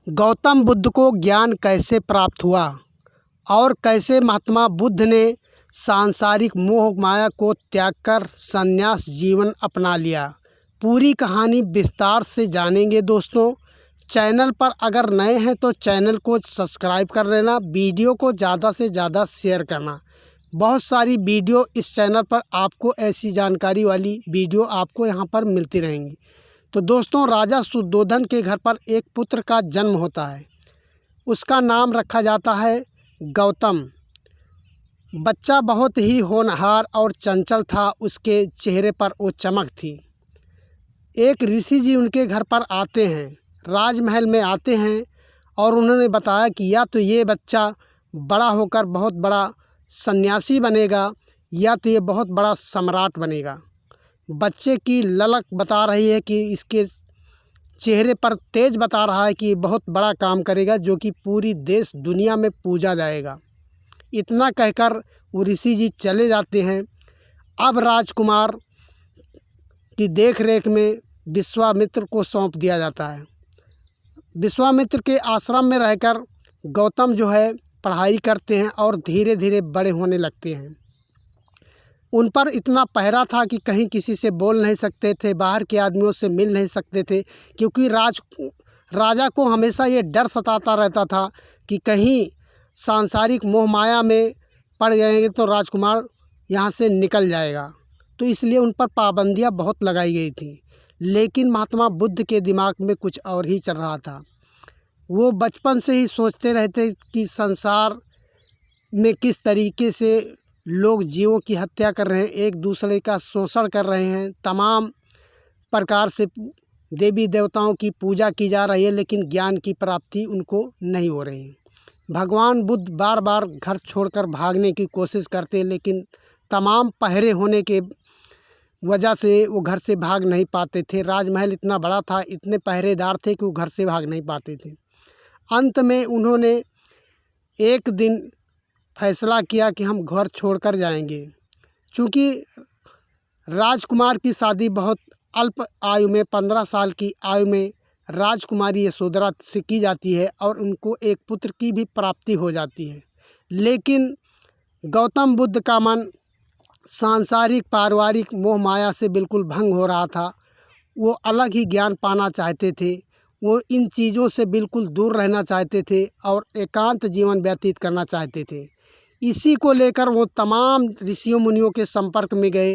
गौतम बुद्ध को ज्ञान कैसे प्राप्त हुआ और कैसे महात्मा बुद्ध ने सांसारिक मोह माया को त्याग कर संन्यास जीवन अपना लिया। पूरी कहानी विस्तार से जानेंगे दोस्तों। चैनल पर अगर नए हैं तो चैनल को सब्सक्राइब कर लेना, वीडियो को ज़्यादा से ज़्यादा शेयर करना। बहुत सारी वीडियो इस चैनल पर आपको ऐसी जानकारी वाली वीडियो आपको यहाँ पर मिलती रहेंगी। तो दोस्तों, राजा शुद्धोधन के घर पर एक पुत्र का जन्म होता है। उसका नाम रखा जाता है गौतम। बच्चा बहुत ही होनहार और चंचल था। उसके चेहरे पर वो चमक थी। एक ऋषि जी उनके घर पर आते हैं, राजमहल में आते हैं, और उन्होंने बताया कि या तो ये बच्चा बड़ा होकर बहुत बड़ा सन्यासी बनेगा या तो ये बहुत बड़ा सम्राट बनेगा। बच्चे की ललक बता रही है कि इसके चेहरे पर तेज बता रहा है कि बहुत बड़ा काम करेगा, जो कि पूरी देश दुनिया में पूजा जाएगा। इतना कहकर वो ऋषि जी चले जाते हैं। अब राजकुमार की देखरेख में विश्वामित्र को सौंप दिया जाता है। विश्वामित्र के आश्रम में रहकर गौतम जो है पढ़ाई करते हैं और धीरे धीरे बड़े होने लगते हैं। उन पर इतना पहरा था कि कहीं किसी से बोल नहीं सकते थे, बाहर के आदमियों से मिल नहीं सकते थे, क्योंकि राजा को हमेशा ये डर सताता रहता था कि कहीं सांसारिक मोह माया में पड़ जाएंगे तो राजकुमार यहाँ से निकल जाएगा। तो इसलिए उन पर पाबंदियाँ बहुत लगाई गई थी। लेकिन महात्मा बुद्ध के दिमाग में कुछ और ही चल रहा था। वो बचपन से ही सोचते रहते कि संसार में किस तरीके से लोग जीवों की हत्या कर रहे हैं, एक दूसरे का शोषण कर रहे हैं, तमाम प्रकार से देवी देवताओं की पूजा की जा रही है, लेकिन ज्ञान की प्राप्ति उनको नहीं हो रही। भगवान बुद्ध बार बार घर छोड़कर भागने की कोशिश करते, लेकिन तमाम पहरे होने के वजह से वो घर से भाग नहीं पाते थे। राजमहल इतना बड़ा था, इतने पहरेदार थे कि वो घर से भाग नहीं पाते थे। अंत में उन्होंने एक दिन फैसला किया कि हम घर छोड़कर जाएंगे। चूँकि राजकुमार की शादी बहुत अल्प आयु में 15 साल की आयु में राजकुमारी यशोधरा से की जाती है और उनको एक पुत्र की भी प्राप्ति हो जाती है। लेकिन गौतम बुद्ध का मन सांसारिक पारिवारिक मोह माया से बिल्कुल भंग हो रहा था। वो अलग ही ज्ञान पाना चाहते थे। वो इन चीज़ों से बिल्कुल दूर रहना चाहते थे और एकांत जीवन व्यतीत करना चाहते थे। इसी को लेकर वो तमाम ऋषियों मुनियों के संपर्क में गए,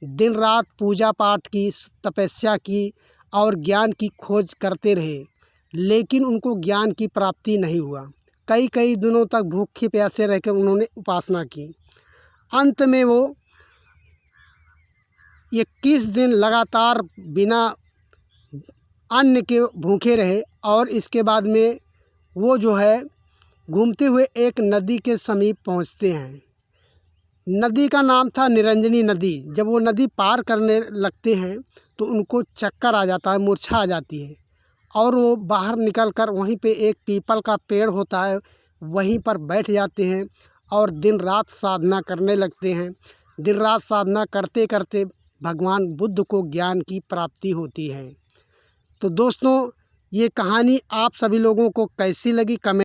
दिन रात पूजा पाठ की, तपस्या की और ज्ञान की खोज करते रहे, लेकिन उनको ज्ञान की प्राप्ति नहीं हुआ। कई कई दिनों तक भूखे प्यासे रहकर उन्होंने उपासना की। अंत में वो 21 दिन लगातार बिना अन्न के भूखे रहे और इसके बाद में वो जो है घूमते हुए एक नदी के समीप पहुंचते हैं। नदी का नाम था निरंजनी नदी। जब वो नदी पार करने लगते हैं तो उनको चक्कर आ जाता है, मूर्छा आ जाती है, और वो बाहर निकलकर वहीं पे एक पीपल का पेड़ होता है, वहीं पर बैठ जाते हैं और दिन रात साधना करने लगते हैं। दिन रात साधना करते करते भगवान बुद्ध को ज्ञान की प्राप्ति होती है। तो दोस्तों, ये कहानी आप सभी लोगों को कैसी लगी कमेंट